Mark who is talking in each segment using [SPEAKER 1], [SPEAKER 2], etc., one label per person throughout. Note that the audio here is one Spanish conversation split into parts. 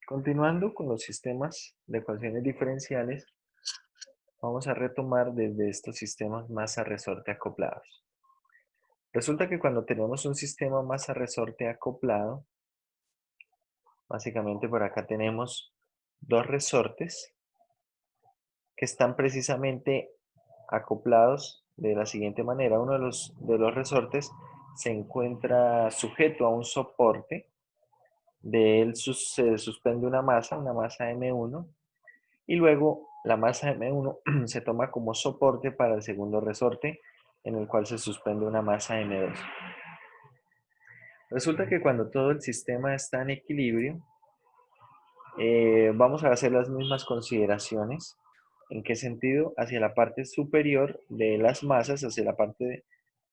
[SPEAKER 1] Continuando con los sistemas de ecuaciones diferenciales, vamos a retomar desde estos sistemas masa-resorte acoplados. Resulta que cuando tenemos un sistema masa-resorte acoplado, básicamente por acá tenemos dos resortes que están precisamente acoplados de la siguiente manera. Uno de los resortes se encuentra sujeto a un soporte, de él se suspende una masa M1, y luego la masa M1 se toma como soporte para el segundo resorte, en el cual se suspende una masa M2. Resulta que cuando todo el sistema está en equilibrio, vamos a hacer las mismas consideraciones. ¿En qué sentido? Hacia la parte superior de las masas, hacia la parte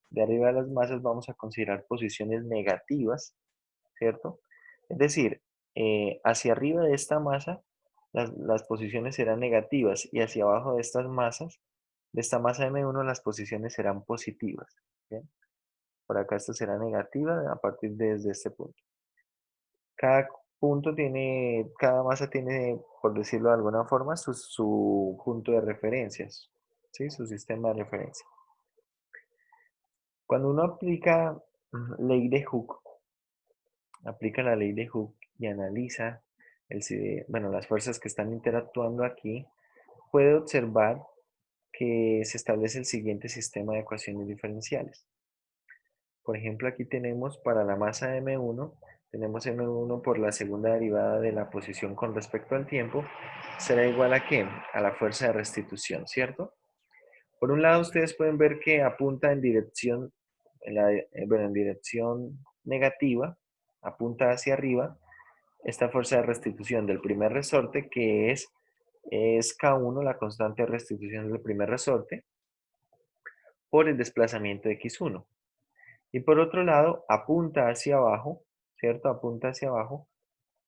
[SPEAKER 1] de arriba de las masas, vamos a considerar posiciones negativas, ¿cierto? Es decir, hacia arriba de esta masa, las posiciones serán negativas, y hacia abajo de estas masas, de esta masa M1, las posiciones serán positivas. ¿Bien? Por acá esto será negativa a partir desde este punto. Cada masa tiene, por decirlo de alguna forma, su punto de referencias, ¿sí? Su sistema de referencia. Cuando uno aplica ley de Hooke, aplica la ley de Hooke y analiza las fuerzas que están interactuando aquí, puede observar que se establece el siguiente sistema de ecuaciones diferenciales. Por ejemplo, aquí tenemos para la masa M1, tenemos M1 por la segunda derivada de la posición con respecto al tiempo, será igual ¿a qué? A la fuerza de restitución, ¿cierto? Por un lado, ustedes pueden ver que apunta en dirección, en dirección negativa, apunta hacia arriba, esta fuerza de restitución del primer resorte, que es K1, la constante de restitución del primer resorte, por el desplazamiento de X1. Y por otro lado, apunta hacia abajo, ¿cierto? Apunta hacia abajo.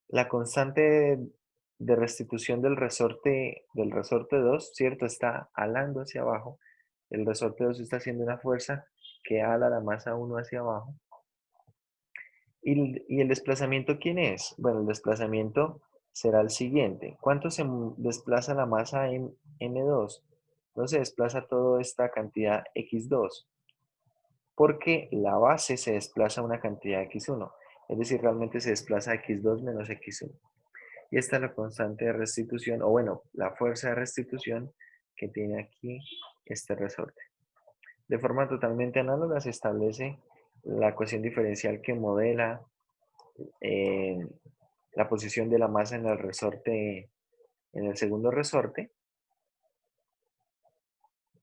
[SPEAKER 1] La constante de restitución del resorte 2, ¿cierto? Está alando hacia abajo. El resorte 2 está haciendo una fuerza que ala la masa 1 hacia abajo. ¿Y el desplazamiento quién es? Bueno, el desplazamiento será el siguiente. ¿Cuánto se desplaza la masa en M2? No se desplaza toda esta cantidad X2, porque la base se desplaza una cantidad X1. Es decir, realmente se desplaza X2 menos X1. Y esta es la constante de restitución, o bueno, la fuerza de restitución que tiene aquí este resorte. De forma totalmente análoga se establece la ecuación diferencial que modela eh, la posición de la masa en el resorte, en el segundo resorte.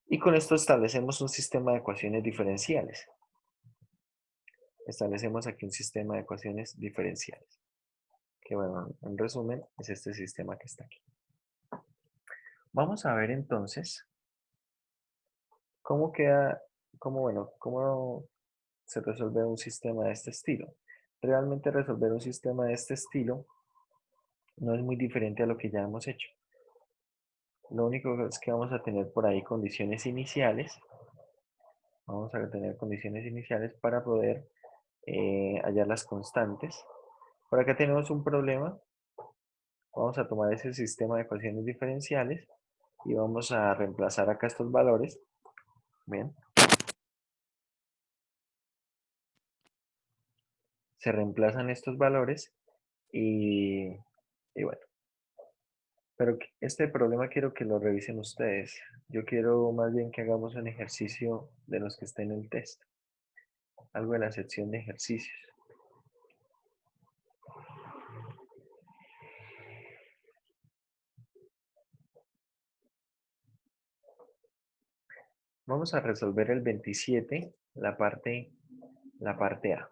[SPEAKER 1] Y con esto establecemos un sistema de ecuaciones diferenciales. Establecemos aquí un sistema de ecuaciones diferenciales. Que bueno, en resumen, es este sistema que está aquí. Vamos a ver entonces cómo queda, cómo se resuelve un sistema de este estilo. Realmente resolver un sistema de este estilo no es muy diferente a lo que ya hemos hecho. Lo único es que vamos a tener por ahí condiciones iniciales. Vamos a tener condiciones iniciales para poder hallar las constantes. Por acá tenemos un problema. Vamos a tomar ese sistema de ecuaciones diferenciales y vamos a reemplazar acá estos valores. Bien. Se reemplazan estos valores y bueno. Pero este problema quiero que lo revisen ustedes. Yo quiero más bien que hagamos un ejercicio de los que está en el texto. Algo de la sección de ejercicios. Vamos a resolver el 27, la parte A.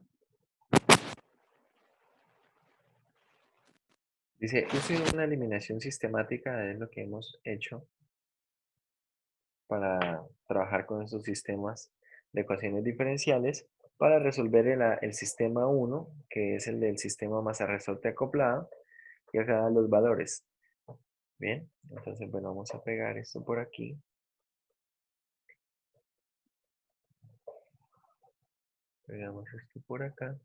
[SPEAKER 1] Dice, use una eliminación sistemática, es lo que hemos hecho para trabajar con estos sistemas de ecuaciones diferenciales para resolver el sistema 1, que es el del sistema masa-resorte acoplado, y acá dan los valores. Bien, entonces bueno, vamos a pegar esto por aquí. Pegamos esto por acá.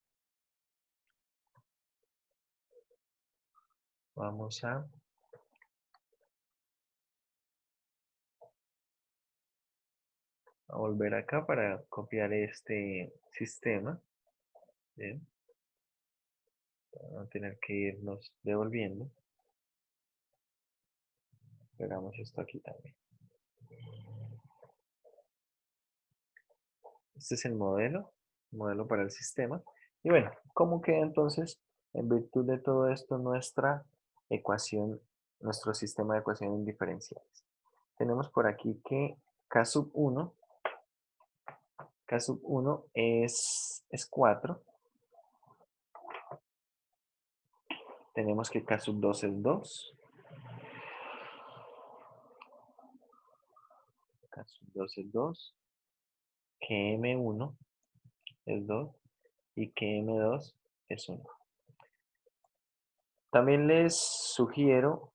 [SPEAKER 1] Vamos a volver acá para copiar este sistema. Bien, para no tener que irnos devolviendo. Pegamos esto aquí también. Este es el modelo para el sistema. Y bueno, ¿cómo queda entonces, en virtud de todo esto, nuestra ecuación, nuestro sistema de ecuaciones diferenciales? Tenemos por aquí que K sub 1, K sub 1 es 4. Tenemos que K sub 2 es 2. K sub 2 es 2. Que M1 es 2. Y que M2 es 1. También les sugiero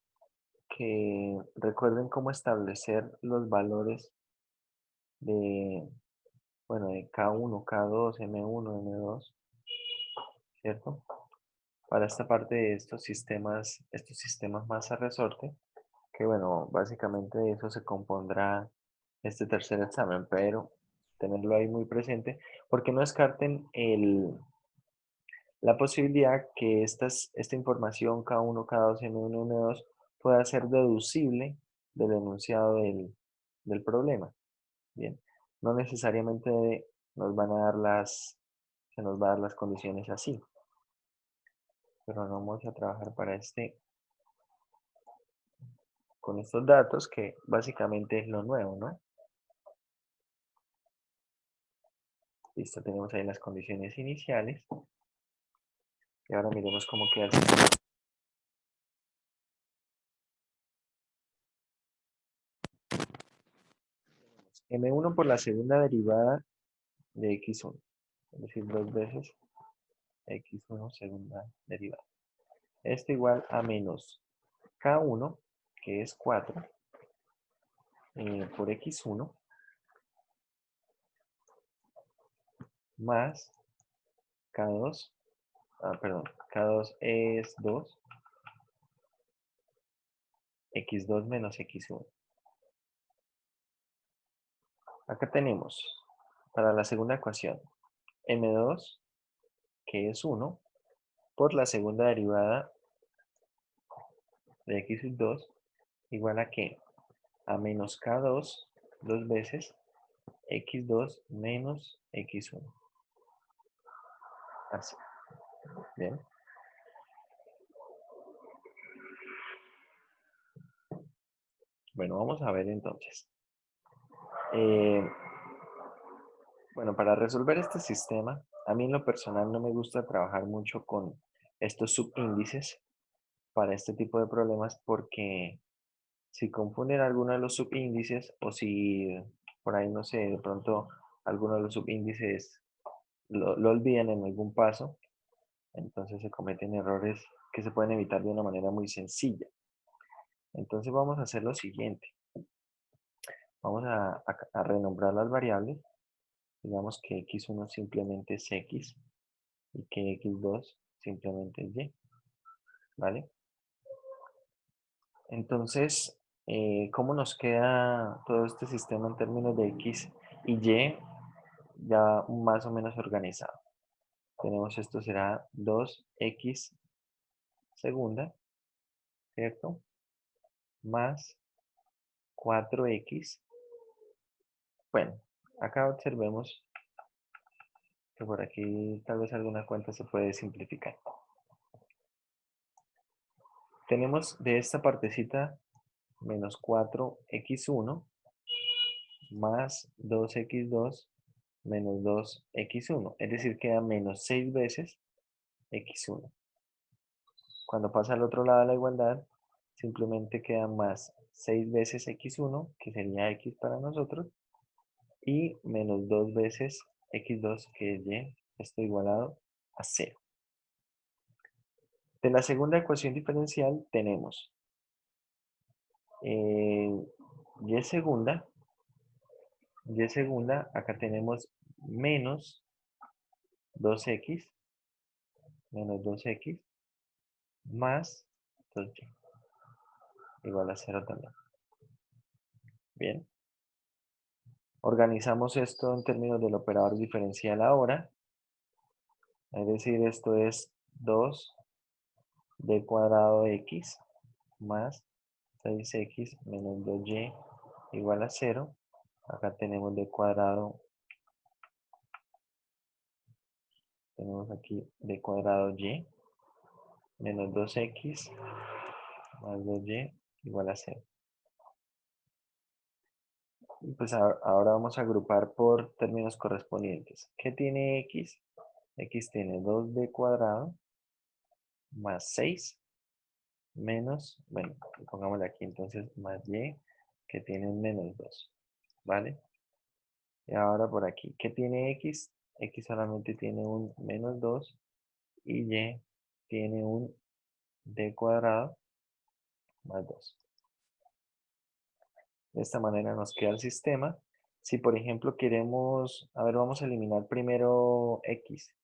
[SPEAKER 1] que recuerden cómo establecer los valores de, bueno, de K1, K2, M1, M2, ¿cierto? Para esta parte de estos sistemas más a resorte, que bueno, básicamente de eso se compondrá este tercer examen, pero tenerlo ahí muy presente, porque no descarten la posibilidad que esta información K1, K2, M1, M2 pueda ser deducible del enunciado del problema. Bien, no necesariamente nos van a dar se nos va a dar las condiciones así, pero no vamos a trabajar para con estos datos que básicamente es lo nuevo, ¿no? Listo, tenemos ahí las condiciones iniciales y ahora miremos cómo queda el sistema. M1 por la segunda derivada de x1, es decir, dos veces x1 segunda derivada. Esto igual a menos k1, que es 4, por x1, más k2, perdón, k2 es 2, x2 menos x1. Acá tenemos, para la segunda ecuación, m2, que es 1, por la segunda derivada de x sub 2, igual a que a menos k2, dos veces, x2 menos x1. Así, bien. Bueno, vamos a ver entonces. Eh, bueno, para resolver este sistema, a mí en lo personal no me gusta trabajar mucho con estos subíndices para este tipo de problemas porque si confunden alguno de los subíndices o si por ahí, no sé, de pronto alguno de los subíndices lo olvidan en algún paso, entonces se cometen errores que se pueden evitar de una manera muy sencilla. Entonces vamos a hacer lo siguiente. Vamos a renombrar las variables. Digamos que x1 simplemente es x y que x2 simplemente es y. ¿Vale? Entonces, ¿cómo nos queda todo este sistema en términos de x y y ya más o menos organizado? Tenemos esto será 2x segunda, ¿cierto? Más 4x. Bueno, acá observemos que por aquí tal vez alguna cuenta se puede simplificar. Tenemos de esta partecita menos 4x1 más 2x2 menos 2x1. Es decir, queda menos 6 veces x1. Cuando pasa al otro lado de la igualdad, simplemente queda más 6 veces x1, que sería x para nosotros, y menos 2 veces x2, que es y, esto igualado a 0. De la segunda ecuación diferencial tenemos y segunda, acá tenemos menos 2x, más 2y igual a 0 también. Bien. Organizamos esto en términos del operador diferencial ahora. Es decir, esto es 2d cuadrado x más 6x menos 2y igual a 0. Acá tenemos d cuadrado, tenemos aquí d cuadrado y menos 2x más 2y igual a 0. Y pues ahora vamos a agrupar por términos correspondientes. ¿Qué tiene x? X tiene 2d cuadrado más 6 menos, bueno, pongámosle aquí entonces más y, que tiene un menos 2, ¿vale? Y ahora por aquí, ¿qué tiene x? X solamente tiene un menos 2 y y tiene un d cuadrado más 2. De esta manera nos queda el sistema. Si por ejemplo queremos, a ver, vamos a eliminar primero x.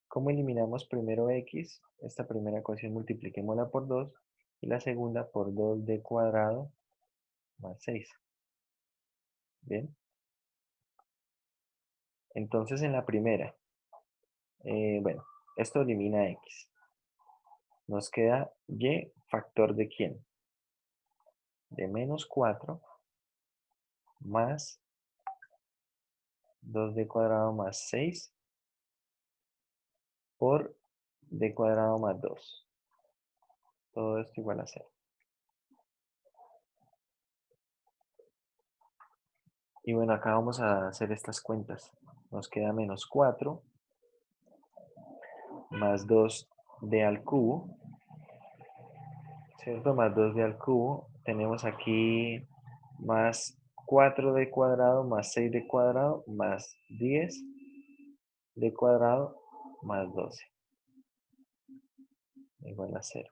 [SPEAKER 1] ¿Cómo eliminamos primero x? Esta primera ecuación multipliquémosla por 2 y la segunda por 2d cuadrado más 6. Bien. Entonces en la primera, bueno, esto elimina x. Nos queda y factor de quién? De menos 4 más 2d cuadrado más 6 por d cuadrado más 2. Todo esto igual a 0. Y bueno, acá vamos a hacer estas cuentas. Nos queda menos 4 más 2d al cubo, ¿cierto? Más 2d al cubo. Tenemos aquí más 4d cuadrado más 6d cuadrado más 10d cuadrado más 12 igual a 0.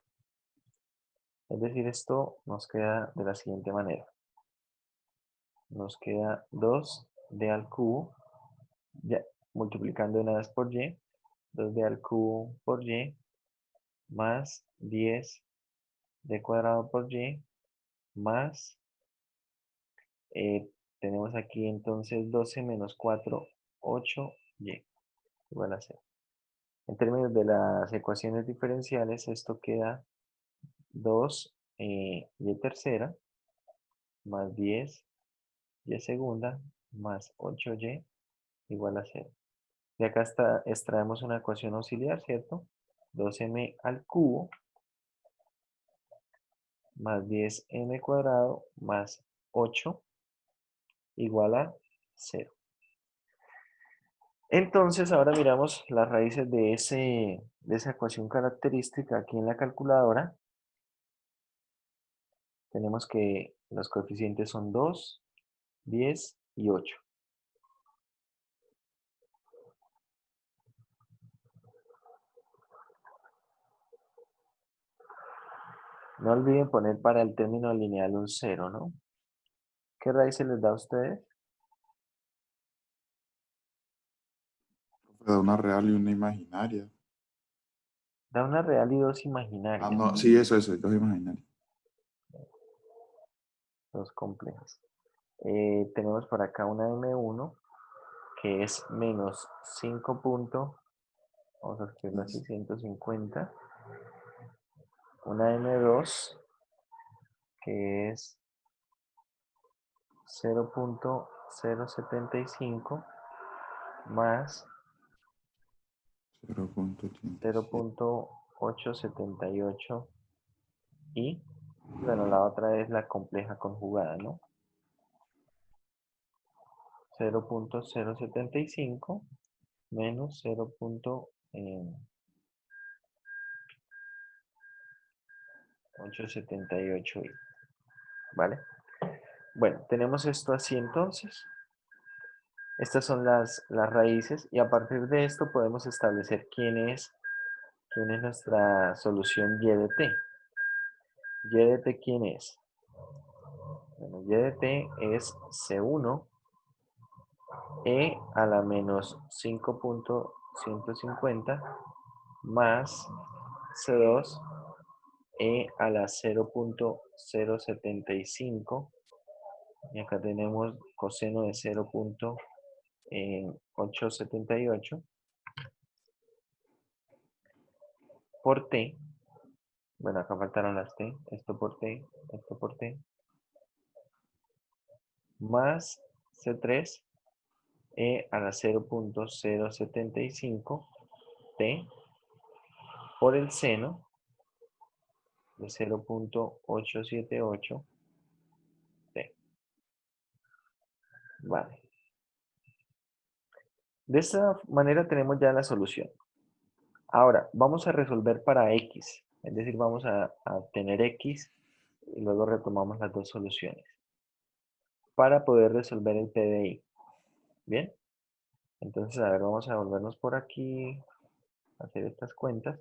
[SPEAKER 1] Es decir, esto nos queda de la siguiente manera. Nos queda 2d al cubo, ya, multiplicando una vez por y, 2d al cubo por y, más 10d cuadrado por y, más, tenemos aquí entonces 12 menos 4, 8y, igual a 0. En términos de las ecuaciones diferenciales, esto queda 2 y tercera, más 10 y segunda, más 8y, igual a 0. Y acá extraemos una ecuación auxiliar, ¿cierto? 2m al cubo más 10m cuadrado más 8 igual a 0. Entonces ahora miramos las raíces de esa ecuación característica aquí en la calculadora. Tenemos que los coeficientes son 2, 10 y 8. No olviden poner para el término lineal un 0, ¿no? ¿Qué raíces les da a ustedes?
[SPEAKER 2] Da una real y una imaginaria.
[SPEAKER 1] Da una real y dos
[SPEAKER 2] Ah,
[SPEAKER 1] imaginarias,
[SPEAKER 2] no, sí, eso, dos imaginarias.
[SPEAKER 1] dos complejas. Tenemos por acá una M1 que es menos 5 vamos a escribirlo así, 150. Una M2 que es 0.075 más
[SPEAKER 2] 0.87.
[SPEAKER 1] 0.878 y, bueno, la otra es la compleja conjugada, ¿no? 0.075 menos 0.878i, ¿vale? Bueno, tenemos esto así entonces. Estas son las raíces y a partir de esto podemos establecer quién es nuestra solución y de t. ¿Y de t quién es? Bueno, y de t es C1 e a la menos 5.150 más C2 e a la 0.075 y acá tenemos coseno de 0.878 por t. Bueno, acá faltaron las t, esto por t, esto por t, más C3 e a la 0.075 t por el seno de 0.878 t. Vale. De esta manera tenemos ya la solución. Ahora, vamos a resolver para x, es decir, vamos a obtener x y luego retomamos las dos soluciones para poder resolver el PDI. ¿Bien? Entonces, a ver, vamos a volvernos por aquí, hacer estas cuentas,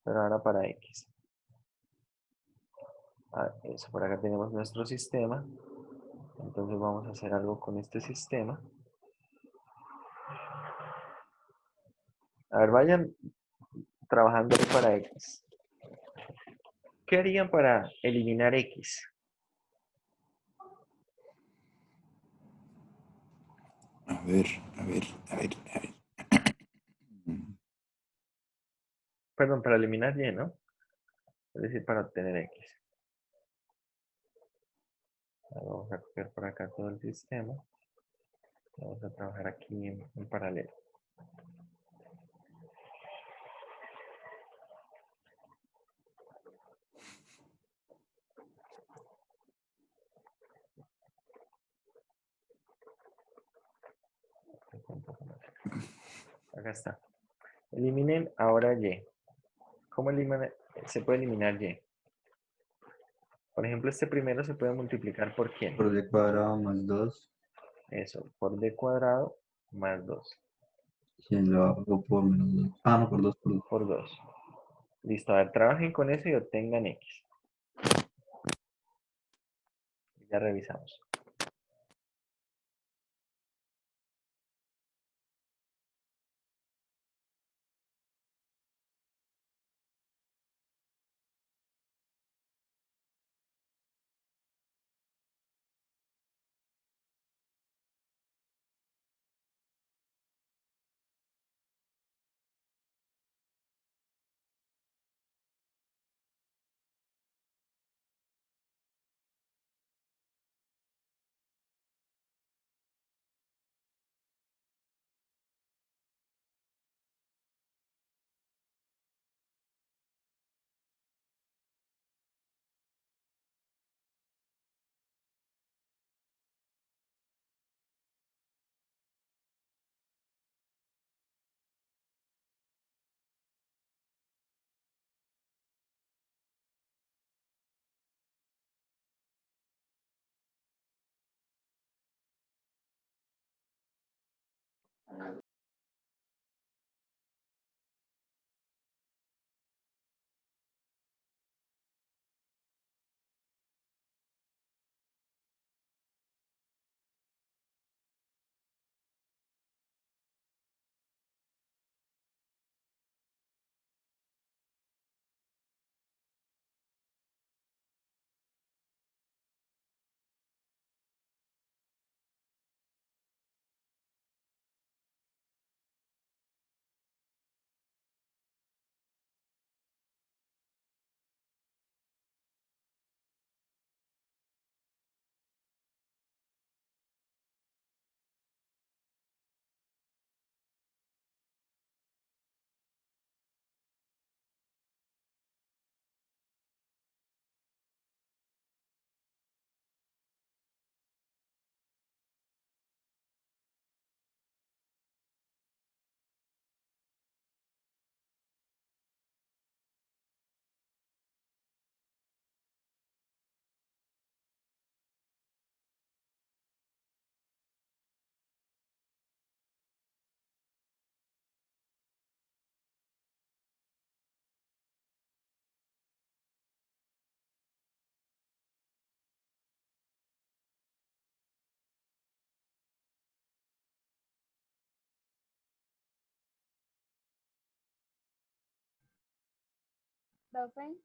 [SPEAKER 1] pero ahora para x. Eso, por acá tenemos nuestro sistema. Entonces vamos a hacer algo con este sistema. A ver, vayan trabajando para x. ¿Qué harían para eliminar x?
[SPEAKER 2] A ver, a ver, a ver, a ver.
[SPEAKER 1] Perdón, para eliminar y, ¿no? Es decir, para obtener x. Ahora vamos a copiar por acá todo el sistema. Vamos a trabajar aquí en paralelo. Acá está. Eliminen ahora y. ¿Cómo se puede eliminar y? Por ejemplo, este primero se puede multiplicar por quién.
[SPEAKER 3] Por d cuadrado más 2.
[SPEAKER 1] Eso, por d cuadrado más 2.
[SPEAKER 3] Y lo hago por menos 2. Ah, no, por 2 por 2.
[SPEAKER 1] Por 2. Listo, a ver, trabajen con eso y obtengan x. Ya revisamos.
[SPEAKER 4] Profe,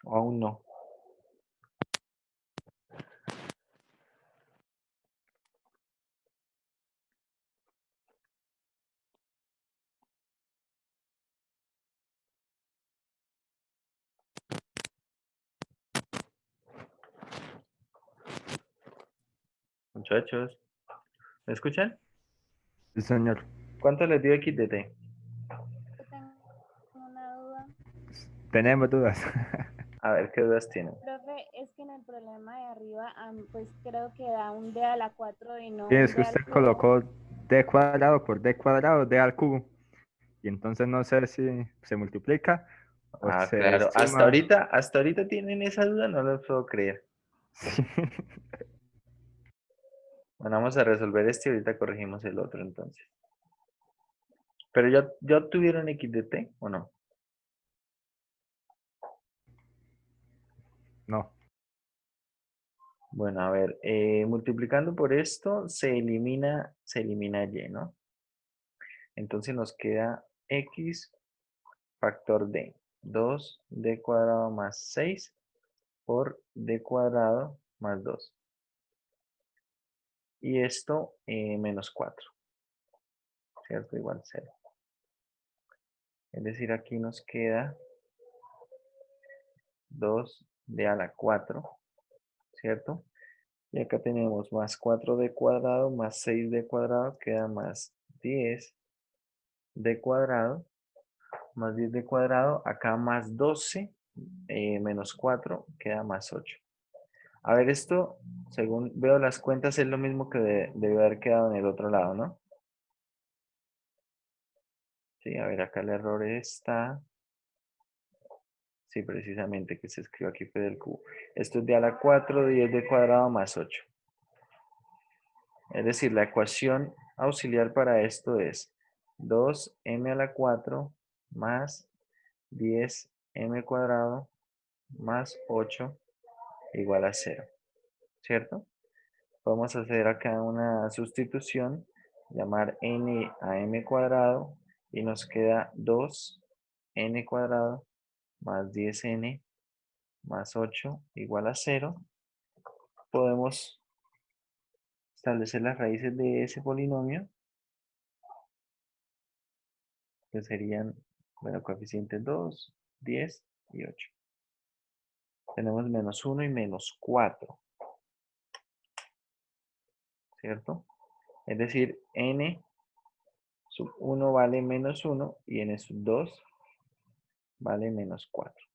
[SPEAKER 1] O aún no. Muchachos, ¿me escuchan?
[SPEAKER 4] Sí, señor.
[SPEAKER 1] ¿Cuánto les dio XDT?
[SPEAKER 5] Yo tengo una duda.
[SPEAKER 4] Tenemos dudas.
[SPEAKER 1] A ver qué dudas tienen.
[SPEAKER 5] Profe, es que en el problema de arriba, pues creo que da un D a la 4 y no
[SPEAKER 4] Sí,
[SPEAKER 5] un
[SPEAKER 4] es que
[SPEAKER 5] D al
[SPEAKER 4] usted
[SPEAKER 5] cubo.
[SPEAKER 4] colocó d cuadrado por d cuadrado, d al cubo. Y entonces no sé si se multiplica o
[SPEAKER 1] Ah,
[SPEAKER 4] se
[SPEAKER 1] claro.
[SPEAKER 4] suma.
[SPEAKER 1] Hasta ahorita tienen esa duda, no lo puedo creer.
[SPEAKER 4] Sí.
[SPEAKER 1] Bueno, vamos a resolver este y ahorita corregimos el otro entonces. Pero ya obtuvieron XDT o no?
[SPEAKER 4] No.
[SPEAKER 1] Bueno, a ver, multiplicando por esto se elimina Y, ¿no? Entonces nos queda X factor D. 2D cuadrado más 6 por D cuadrado más 2. Y esto menos 4, ¿cierto? Igual 0. Es decir, aquí nos queda 2D a la 4, ¿cierto? Y acá tenemos más 4D cuadrado más 6D cuadrado, queda más 10D cuadrado, más 10D cuadrado, acá más 12, menos 4, queda más 8. A ver, esto, según veo las cuentas, es lo mismo que debe haber quedado en el otro lado, ¿no? Sí, a ver, acá el error está. Sí, precisamente, que se escribe aquí fue del cubo. Esto es de a la 4, 10D cuadrado más 8. Es decir, la ecuación auxiliar para esto es 2m a la 4 más 10m cuadrado más 8 igual a 0, ¿cierto? Vamos a hacer acá una sustitución, llamar n a m cuadrado y nos queda 2n cuadrado más 10n más 8 igual a 0. Podemos establecer las raíces de ese polinomio, que serían, bueno, coeficientes 2, 10 y 8. Tenemos menos 1 y menos 4, ¿cierto? Es decir, n sub 1 vale menos 1 y n sub 2 vale menos 4.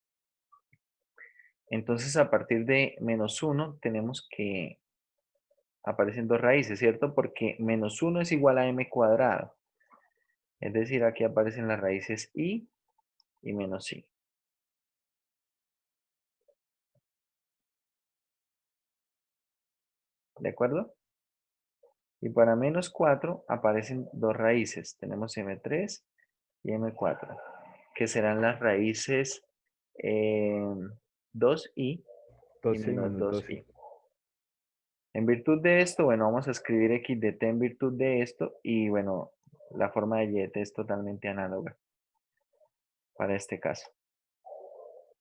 [SPEAKER 1] Entonces, a partir de menos 1 tenemos que aparecen dos raíces, ¿cierto? Porque menos 1 es igual a m cuadrado. Es decir, aquí aparecen las raíces y menos i. ¿De acuerdo? Y para menos 4 aparecen dos raíces. Tenemos m3 y m4, que serán las raíces 2i y
[SPEAKER 4] 2i
[SPEAKER 1] menos
[SPEAKER 4] menos
[SPEAKER 1] 2i.
[SPEAKER 4] 2i.
[SPEAKER 1] En virtud de esto, bueno, vamos a escribir x de t en virtud de esto y bueno, la forma de y de t es totalmente análoga para este caso.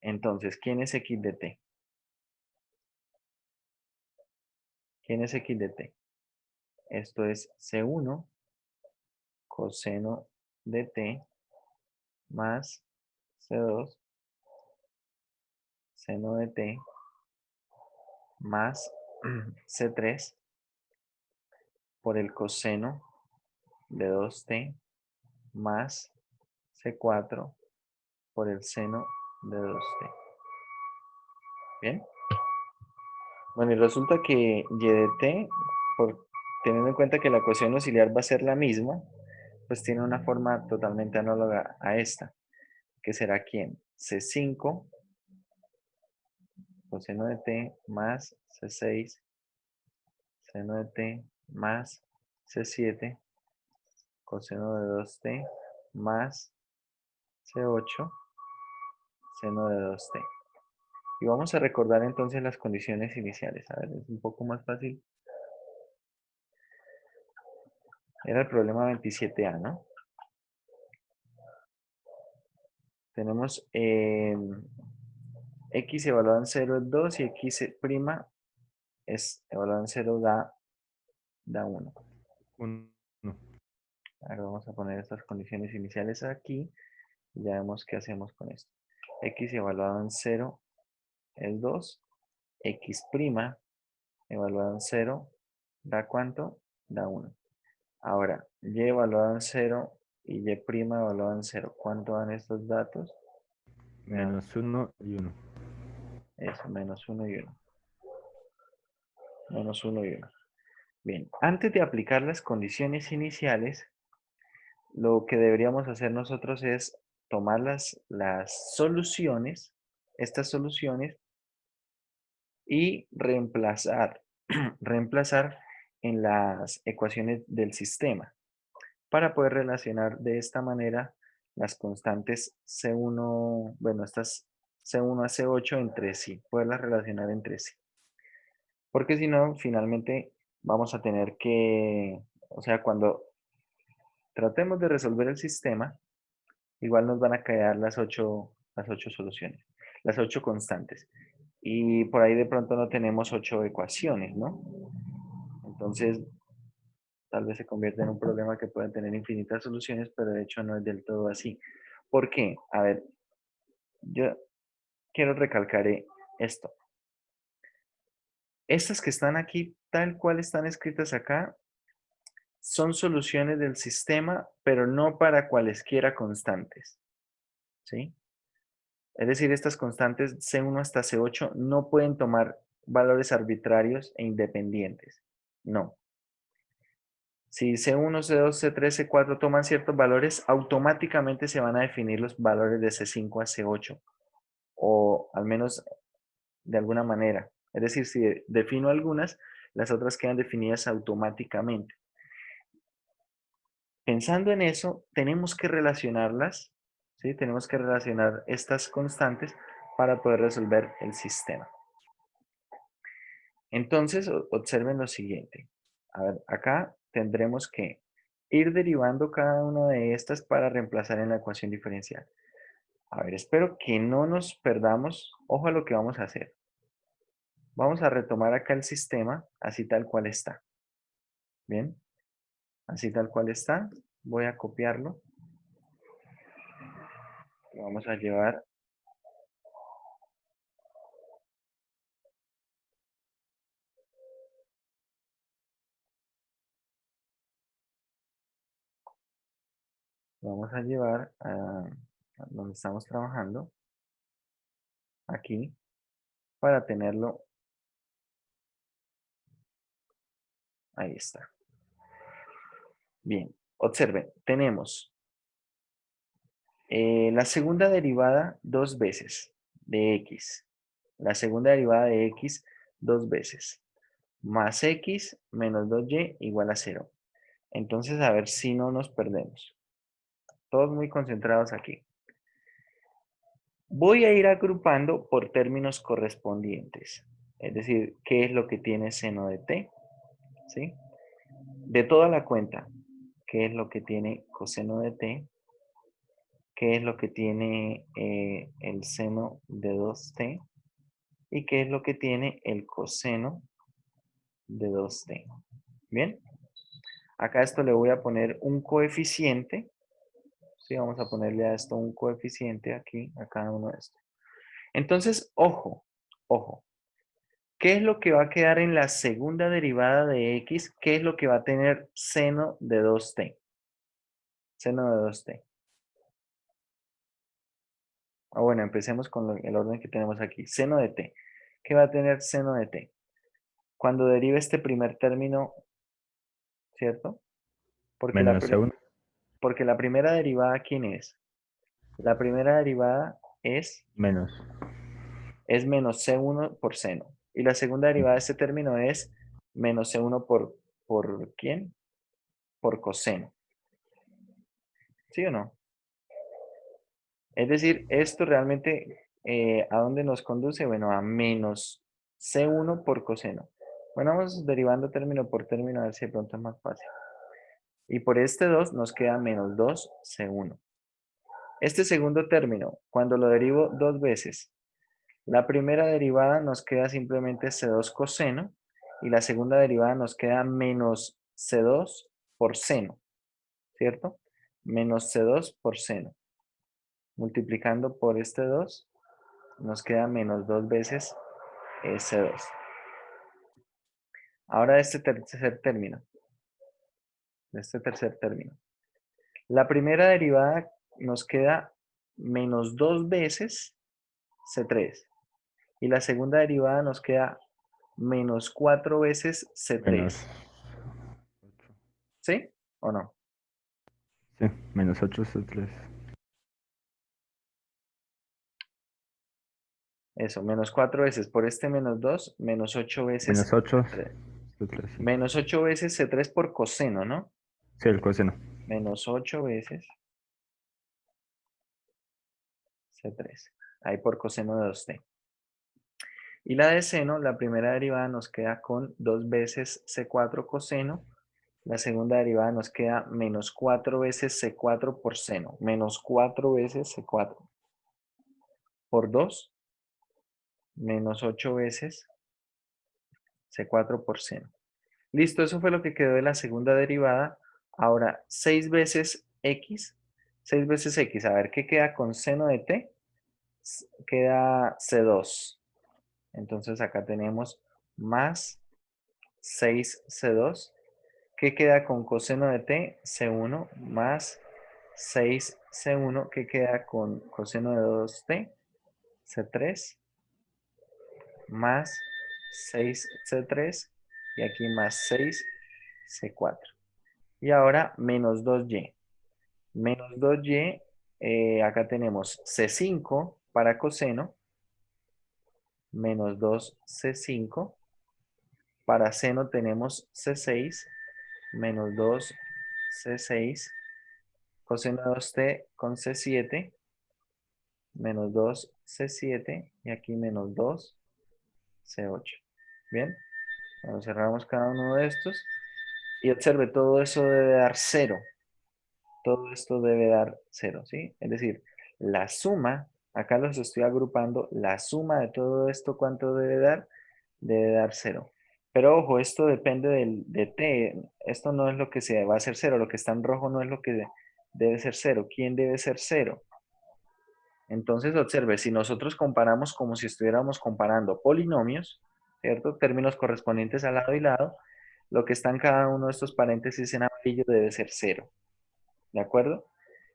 [SPEAKER 1] Entonces, ¿quién es x de t? ¿Quién es x de t? Esto es C1 coseno de t más C2 seno de t más C3 por el coseno de 2t más C4 por el seno de 2t. ¿Bien? Bueno, y resulta que y de t, teniendo en cuenta que la ecuación auxiliar va a ser la misma, pues tiene una forma totalmente análoga a esta, que será ¿quién? C5 coseno de t más C6 seno de t más C7 coseno de 2t más C8 seno de 2t. Y vamos a recordar entonces las condiciones iniciales. A ver, es un poco más fácil. Era el problema 27A, ¿no? Tenemos x evaluado en 0 es 2 y x' es evaluado en 0 da 1.
[SPEAKER 4] 1.
[SPEAKER 1] Ahora vamos a poner estas condiciones iniciales aquí y ya vemos qué hacemos con esto. X evaluado en 0 es 2. X' evaluado en 0 da ¿cuánto? Da 1. Ahora, y evaluado en 0 y y' evaluado en 0. ¿Cuánto dan estos datos?
[SPEAKER 4] Menos 1 y 1.
[SPEAKER 1] Eso, menos 1 y 1. Menos 1 y 1. Bien, antes de aplicar las condiciones iniciales, lo que deberíamos hacer nosotros es tomar las soluciones, estas soluciones, y reemplazar, reemplazar en las ecuaciones del sistema para poder relacionar de esta manera las constantes C1, bueno, estas C1 a C8 entre sí, poderlas relacionar entre sí. Porque si no, finalmente vamos a tener que, o sea, cuando tratemos de resolver el sistema, igual nos van a quedar las ocho soluciones, las 8 constantes. Y por ahí de pronto no tenemos 8 ecuaciones, ¿no? Entonces, tal vez se convierta en un problema que pueda tener infinitas soluciones, pero de hecho no es del todo así. ¿Por qué? A ver, yo quiero recalcar esto. Estas que están aquí, tal cual están escritas acá, son soluciones del sistema, pero no para cualesquiera constantes. ¿Sí? Es decir, estas constantes C1 hasta C8 no pueden tomar valores arbitrarios e independientes. No. Si C1, C2, C3, C4 toman ciertos valores, automáticamente se van a definir los valores de C5 a C8. O al menos de alguna manera. Es decir, si defino algunas, las otras quedan definidas automáticamente. Pensando en eso, tenemos que relacionarlas, ¿sí? Tenemos que relacionar estas constantes para poder resolver el sistema. Entonces, observen lo siguiente. A ver, acá tendremos que ir derivando cada una de estas para reemplazar en la ecuación diferencial. A ver, espero que no nos perdamos. Ojo a lo que vamos a hacer. Vamos a retomar acá el sistema, así tal cual está. Bien, así tal cual está. Voy a copiarlo. Lo vamos a llevar. Lo vamos a llevar a donde estamos trabajando. Aquí. Para tenerlo. Ahí está. Bien, observen. Tenemos la segunda derivada 2 veces de x. La segunda derivada de x 2 veces. Más x menos 2y igual a 0. Entonces, a ver si no nos perdemos. Todos muy concentrados aquí. Voy a ir agrupando por términos correspondientes. Es decir, ¿qué es lo que tiene seno de t? ¿Sí? De toda la cuenta, ¿qué es lo que tiene coseno de t? ¿Qué es lo que tiene el seno de 2t? ¿Y qué es lo que tiene el coseno de 2t? Bien. Acá a esto le voy a poner un coeficiente. Sí, vamos a ponerle a esto un coeficiente aquí, a cada uno de estos. Entonces, ojo, ojo. ¿Qué es lo que va a quedar en la segunda derivada de x? ¿Qué es lo que va a tener seno de 2t? Seno de 2t. Bueno, empecemos con el orden que tenemos aquí. Seno de t. ¿Qué va a tener seno de t? Cuando derive este primer término, ¿cierto? Porque
[SPEAKER 4] Menos C1.
[SPEAKER 1] porque la primera derivada, ¿quién es? La primera derivada es
[SPEAKER 4] Menos.
[SPEAKER 1] menos c1 por seno. Y la segunda derivada de este término es menos c1 ¿por quién? Por coseno. ¿Sí o no? Es decir, esto realmente, ¿a dónde nos conduce? Bueno, a menos c1 por coseno. Bueno, vamos derivando término por término a ver si de pronto es más fácil. Y por este 2 nos queda menos 2c1. Este segundo término, cuando lo derivo dos veces, la primera derivada nos queda simplemente c2 coseno y la segunda derivada nos queda menos c2 por seno, ¿cierto? Menos c2 por seno. Multiplicando por este 2 nos queda menos 2 veces c2. Ahora este tercer término. La primera derivada nos queda menos 2 veces c3. Y la segunda derivada nos queda menos 4 veces c3.
[SPEAKER 4] Menos 8.
[SPEAKER 1] ¿Sí o no?
[SPEAKER 4] Sí, menos 8 C3.
[SPEAKER 1] Eso, menos 4 veces por este menos 2, menos 8 veces
[SPEAKER 4] Menos 8
[SPEAKER 1] c3.
[SPEAKER 4] C3, sí.
[SPEAKER 1] Menos 8 veces c3 por coseno, ¿no?
[SPEAKER 4] Sí, el coseno.
[SPEAKER 1] Menos 8 veces c3. Ahí por coseno de 2t. Y la de seno, la primera derivada nos queda con 2 veces c4 coseno. La segunda derivada nos queda menos 4 veces c4 por seno. Menos 4 veces c4 por 2. Menos 8 veces c4 por seno. Listo, eso fue lo que quedó de la segunda derivada. Ahora, 6 veces x. 6 veces x. A ver, ¿qué queda con seno de t? Queda c2. Entonces acá tenemos más 6c2. ¿Qué queda con coseno de t? C1 más 6c1. ¿Qué queda con coseno de 2t? C3 más 6c3 y aquí más 6c4. Y ahora menos 2y. Menos 2y, acá tenemos c5 para coseno, menos 2c5. Para seno tenemos c6, menos 2c6. Coseno de 2t con c7, menos 2c7 y aquí menos 2c8. Bien, bueno, cerramos cada uno de estos y observe, todo eso debe dar 0. Todo esto debe dar 0, ¿sí? Es decir, la suma, acá los estoy agrupando, la suma de todo esto, ¿cuánto debe dar? Debe dar 0. Pero ojo, esto depende de t. Esto no es lo que se va a hacer 0. Lo que está en rojo no es lo que debe ser 0. ¿Quién debe ser 0? Entonces, observe, si nosotros comparamos como si estuviéramos comparando polinomios, ¿cierto? Términos correspondientes a lado y lado, lo que está en cada uno de estos paréntesis en amarillo debe ser 0. ¿De acuerdo?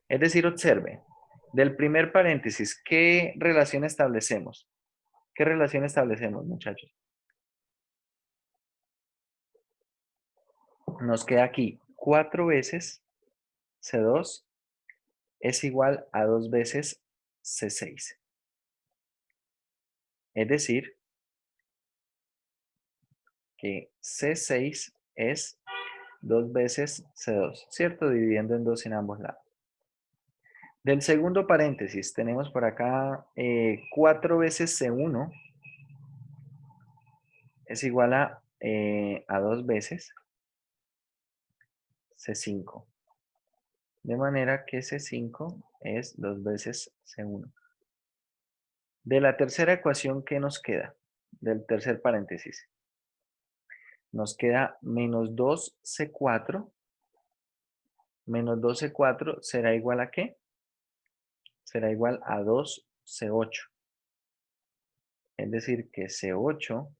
[SPEAKER 1] Es decir, observe, del primer paréntesis, ¿qué relación establecemos? ¿Qué relación establecemos, muchachos? Nos queda aquí 4 veces C2 es igual a 2 veces C6. Es decir, que C6 es 2 veces C2, ¿cierto? Dividiendo en 2 en ambos lados. Del segundo paréntesis tenemos por acá 4 veces C1 es igual a 2 veces C5. De manera que C5 es 2 veces C1. De la tercera ecuación, ¿qué nos queda? Del tercer paréntesis. Nos queda menos 2C4. Menos 2C4 será igual a ¿qué? Será igual a 2C8. Es decir, que C8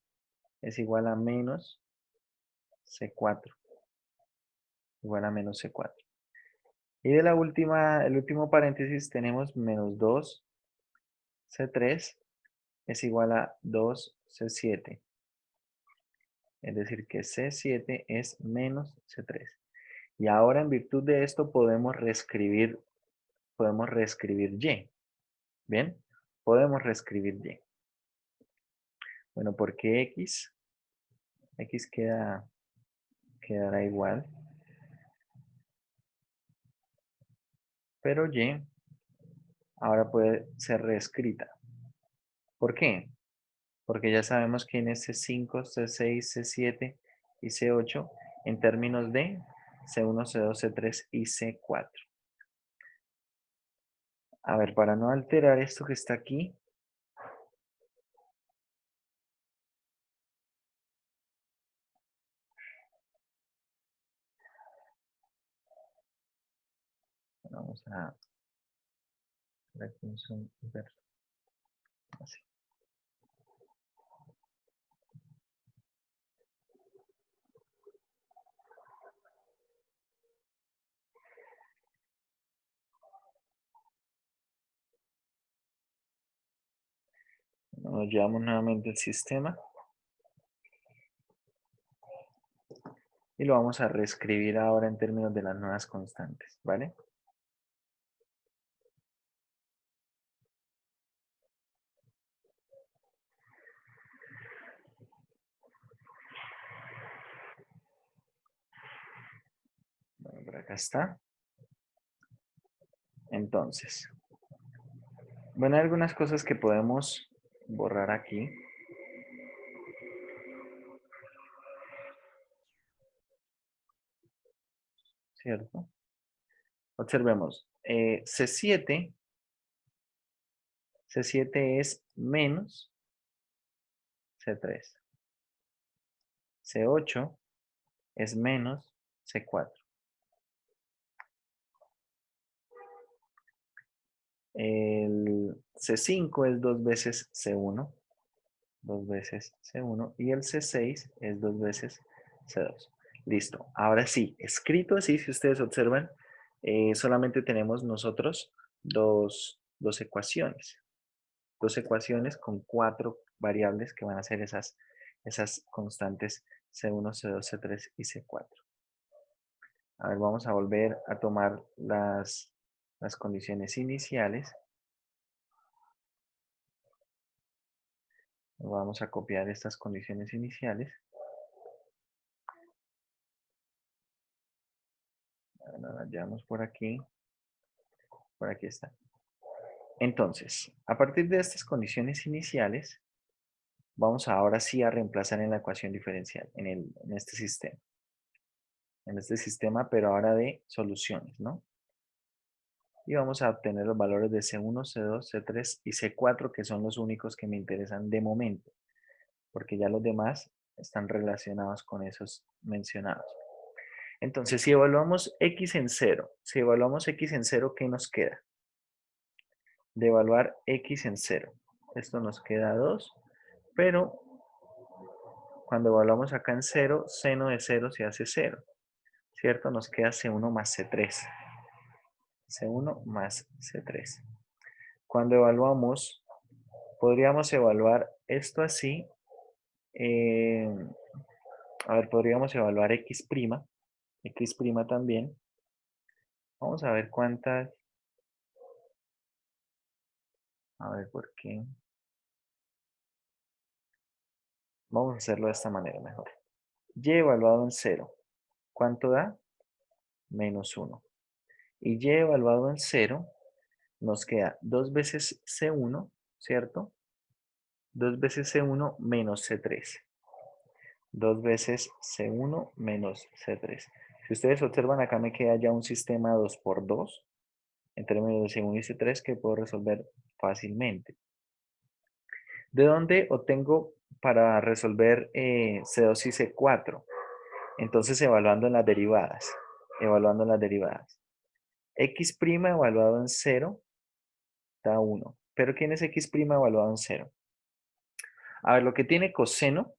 [SPEAKER 1] es igual a menos C4. Igual a menos C4. Y de la última, el último paréntesis tenemos menos 2C3 es igual a 2C7. Es decir, que C7 es menos C3. Y ahora en virtud de esto podemos reescribir Y. ¿Bien? Podemos reescribir Y. Bueno, porque X quedará igual. Pero Y ahora puede ser reescrita. ¿Por qué? Porque ya sabemos quién es C5, C6, C7 y C8 en términos de C1, C2, C3 y C4. A ver, para no alterar esto que está aquí, vamos a hacer aquí un zoom inverso. Así. Nos llevamos nuevamente el sistema y lo vamos a reescribir ahora en términos de las nuevas constantes, ¿vale? Bueno, por acá está. Entonces, bueno, hay algunas cosas que podemos borrar aquí. ¿Cierto? Observemos, C7 es menos C3. C8 es menos C4. El C5 es 2 veces C1. 2 veces C1. Y el C6 es 2 veces C2. Listo. Ahora sí, escrito así, si ustedes observan, solamente tenemos nosotros dos ecuaciones. Dos ecuaciones con 4 variables que van a ser esas constantes C1, C2, C3 y C4. A ver, vamos a volver a tomar las condiciones iniciales. Vamos a copiar estas condiciones iniciales. Ahora las llevamos por aquí. Por aquí está. Entonces, a partir de estas condiciones iniciales, vamos ahora sí a reemplazar en la ecuación diferencial, en este sistema. En este sistema, pero ahora de soluciones, ¿no? Y vamos a obtener los valores de C1, C2, C3 y C4, que son los únicos que me interesan de momento, porque ya los demás están relacionados con esos mencionados. Entonces, si evaluamos X en 0, ¿qué nos queda? De evaluar X en 0. Esto nos queda 2, pero cuando evaluamos acá en 0, seno de 0 se hace 0, ¿cierto? Nos queda C1 más C3. C1 más C3. Cuando evaluamos, podríamos evaluar esto así. A ver, podríamos evaluar X', X' también. Vamos a ver cuántas. A ver, ¿por qué? Vamos a hacerlo de esta manera mejor. Y evaluado en 0. ¿Cuánto da? Menos 1. Y y evaluado en 0 nos queda 2 veces C1, ¿cierto? 2 veces C1 menos C3. 2 veces C1 menos C3. Si ustedes observan, acá me queda ya un sistema 2 por 2 en términos de C1 y C3 que puedo resolver fácilmente. ¿De dónde obtengo para resolver C2 y C4? Entonces, evaluando en las derivadas. Evaluando en las derivadas. X' evaluado en 0 da 1. ¿Pero quién es X' evaluado en 0? A ver, lo que tiene coseno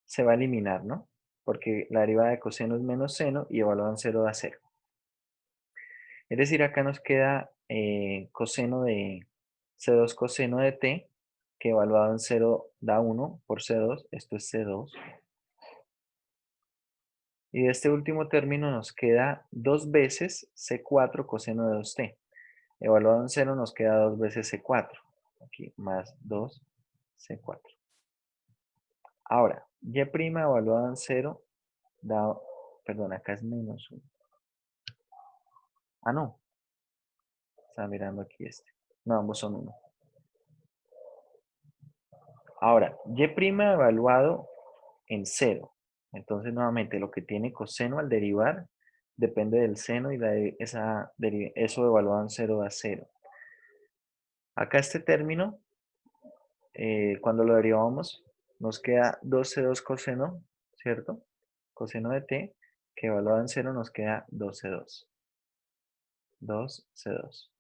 [SPEAKER 1] se va a eliminar, ¿no? Porque la derivada de coseno es menos seno y evaluado en 0 da 0. Es decir, acá nos queda coseno de C2 coseno de t, que evaluado en 0 da 1 por C2, esto es C2. Y de este último término nos queda 2 veces C4 coseno de 2t. Evaluado en 0 nos queda 2 veces C4. Aquí más 2 C4. Ahora, y' evaluado en 0 da, perdón, acá es menos 1. Ah, no. Estaba mirando aquí este. No, ambos son 1. Ahora, y' evaluado en 0. Entonces, nuevamente, lo que tiene coseno al derivar depende del seno y eso evaluado en 0 da 0. Acá este término, cuando lo derivamos, nos queda 2c2 coseno, ¿cierto? Coseno de t, que evaluado en 0 nos queda 2c2. 2c2.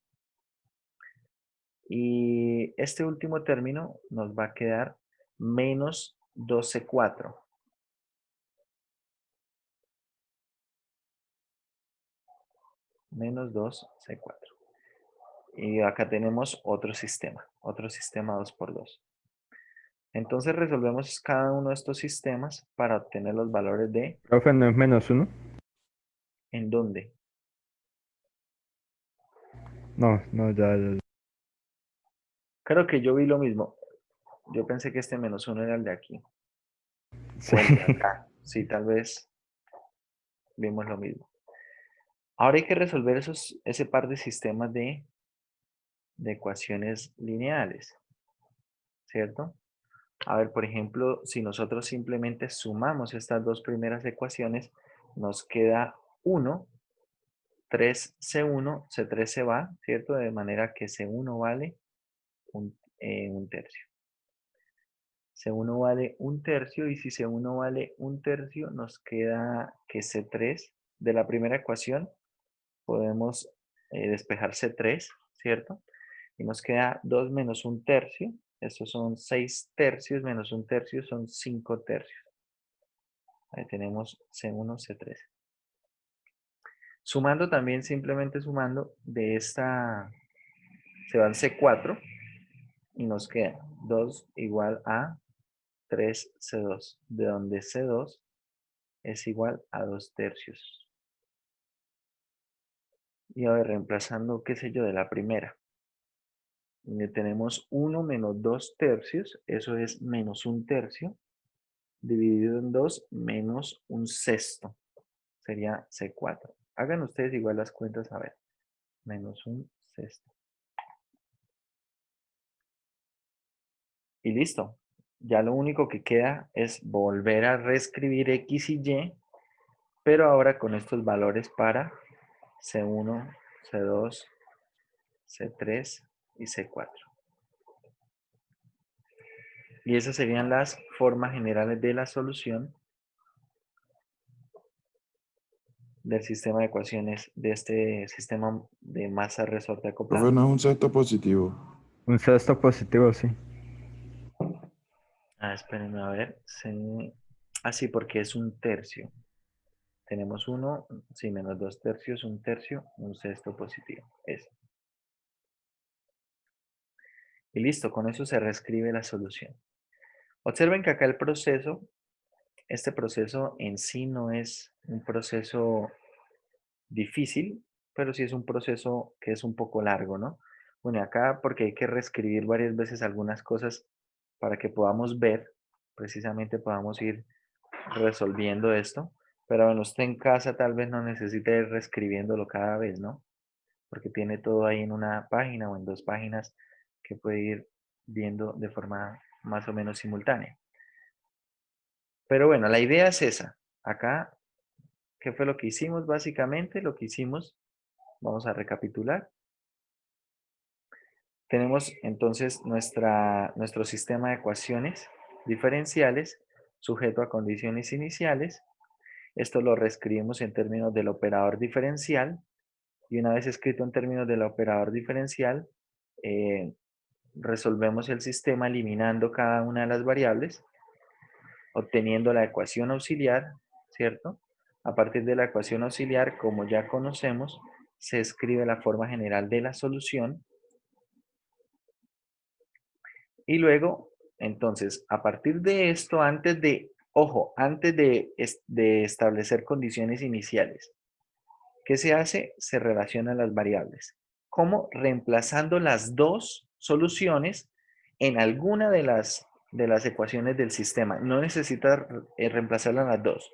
[SPEAKER 1] Y este último término nos va a quedar menos 2c4. Menos 2c4. Y acá tenemos otro sistema 2 por 2. Entonces resolvemos cada uno de estos sistemas para obtener los valores de
[SPEAKER 4] Profe, ¿no es menos 1?
[SPEAKER 1] ¿en dónde?
[SPEAKER 4] No, no, ya.
[SPEAKER 1] Creo que yo vi lo mismo. Yo pensé que este menos 1 era el de aquí.
[SPEAKER 4] Sí.
[SPEAKER 1] O el de acá. Sí, tal vez vimos lo mismo. Ahora hay que resolver ese par de sistemas de ecuaciones lineales. ¿Cierto? A ver, por ejemplo, si nosotros simplemente sumamos estas dos primeras ecuaciones, nos queda 1, 3c1, c3 se va, ¿cierto? De manera que c1 vale un tercio. C1 vale un tercio y si C1 vale un tercio, nos queda que C3 de la primera ecuación podemos despejar C3, ¿cierto? Y nos queda 2 menos un tercio. Estos son 6 tercios menos un tercio, son 5 tercios. Ahí tenemos C1, C3. Sumando también, simplemente sumando, de esta se van C4 y nos queda 2 igual a 3C2, de donde C2 es igual a 2 tercios. Y a ver, reemplazando, qué sé yo, de la primera. Tenemos 1 menos 2 tercios, eso es menos un tercio, dividido en 2 menos un sexto, sería C4. Hagan ustedes igual las cuentas, a ver, menos un sexto. Y listo. Ya lo único que queda es volver a reescribir X y Y, pero ahora con estos valores para C1, C2, C3 y C4. Y esas serían las formas generales de la solución del sistema de ecuaciones de este sistema de masa resorte acoplado.
[SPEAKER 2] Profe, no es un sexto positivo.
[SPEAKER 4] Un sexto positivo, sí.
[SPEAKER 1] Espérenme a ver. Sí, porque es un tercio. Tenemos 1, sí, menos 2 tercios, un tercio, un sexto positivo. Eso. Y listo, con eso se reescribe la solución. Observen que acá el proceso, este proceso en sí no es un proceso difícil, pero sí es un proceso que es un poco largo, ¿no? Bueno, acá porque hay que reescribir varias veces algunas cosas para que podamos ver, precisamente podamos ir resolviendo esto, pero bueno, usted en casa tal vez no necesite ir reescribiéndolo cada vez, ¿no? Porque tiene todo ahí en una página o en 2 páginas que puede ir viendo de forma más o menos simultánea. Pero bueno, la idea es esa. Acá, ¿qué fue lo que hicimos? Básicamente lo que hicimos, vamos a recapitular. Tenemos entonces nuestro sistema de ecuaciones diferenciales sujeto a condiciones iniciales. Esto lo reescribimos en términos del operador diferencial. Y una vez escrito en términos del operador diferencial, resolvemos el sistema eliminando cada una de las variables. obteniendo la ecuación auxiliar, ¿cierto? A partir de la ecuación auxiliar, como ya conocemos, se escribe la forma general de la solución. Y luego, entonces, a partir de esto, antes de establecer condiciones iniciales, ¿qué se hace? Se relacionan las variables. ¿Cómo? Reemplazando las dos soluciones en alguna de las ecuaciones del sistema. No necesita reemplazarlas las dos.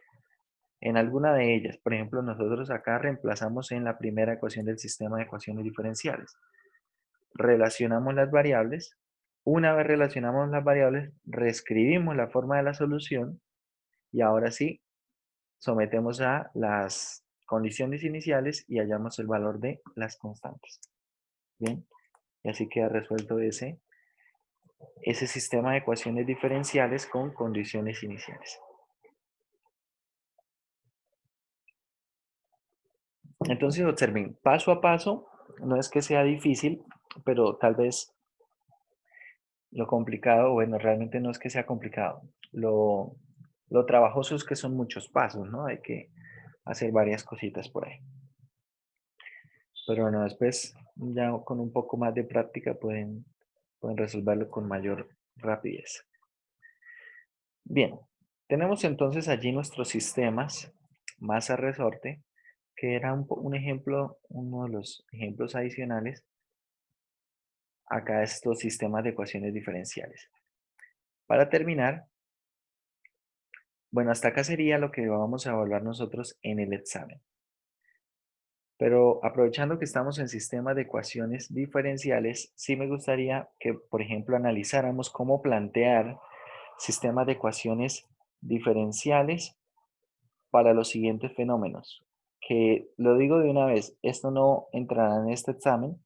[SPEAKER 1] En alguna de ellas. Por ejemplo, nosotros acá reemplazamos en la primera ecuación del sistema de ecuaciones diferenciales. Relacionamos las variables. Una vez relacionamos las variables, reescribimos la forma de la solución y ahora sí sometemos a las condiciones iniciales y hallamos el valor de las constantes. Bien, y así queda resuelto ese sistema de ecuaciones diferenciales con condiciones iniciales. Entonces observen, paso a paso, no es que sea difícil, pero tal vez lo complicado, bueno, realmente no es que sea complicado, lo trabajoso es que son muchos pasos, ¿no? Hay que hacer varias cositas por ahí. Pero bueno, después ya con un poco más de práctica pueden resolverlo con mayor rapidez. Bien, tenemos entonces allí nuestros sistemas masa resorte, que era un ejemplo, uno de los ejemplos adicionales acá de estos sistemas de ecuaciones diferenciales. Para terminar, bueno, hasta acá sería lo que vamos a evaluar nosotros en el examen. Pero aprovechando que estamos en sistemas de ecuaciones diferenciales, sí me gustaría que, por ejemplo, analizáramos cómo plantear sistemas de ecuaciones diferenciales para los siguientes fenómenos. Que lo digo de una vez, esto no entrará en este examen,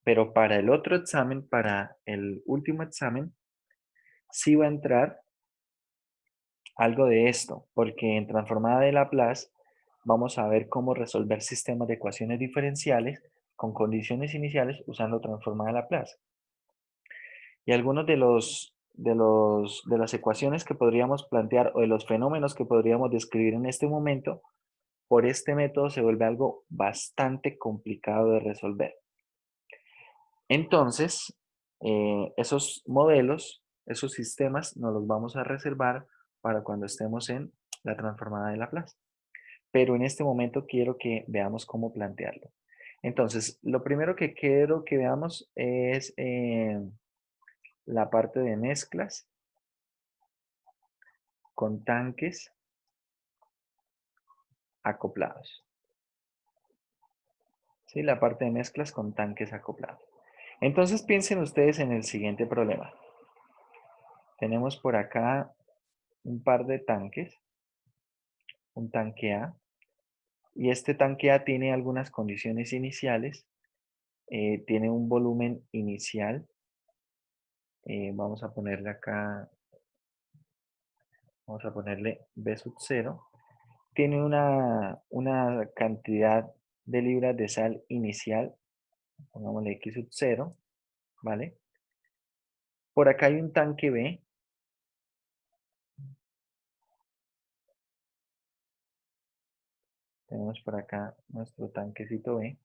[SPEAKER 1] pero para el otro examen, para el último examen, sí va a entrar algo de esto, porque en transformada de Laplace vamos a ver cómo resolver sistemas de ecuaciones diferenciales con condiciones iniciales usando transformada de Laplace. Y algunos de las ecuaciones que podríamos plantear o de los fenómenos que podríamos describir en este momento, por este método se vuelve algo bastante complicado de resolver. Entonces, esos modelos, esos sistemas, nos los vamos a reservar para cuando estemos en la transformada de Laplace. Pero en este momento quiero que veamos cómo plantearlo. Entonces, lo primero que quiero que veamos es la parte de mezclas con tanques acoplados. ¿Sí? La parte de mezclas con tanques acoplados. Entonces piensen ustedes en el siguiente problema. Tenemos por acá un par de tanques, un tanque A, y este tanque A tiene algunas condiciones iniciales, tiene un volumen inicial, vamos a ponerle acá, vamos a ponerle B sub 0, tiene una cantidad de libras de sal inicial, pongámosle X sub 0, ¿vale? Por acá hay un tanque B. Tenemos por acá nuestro tanquecito B.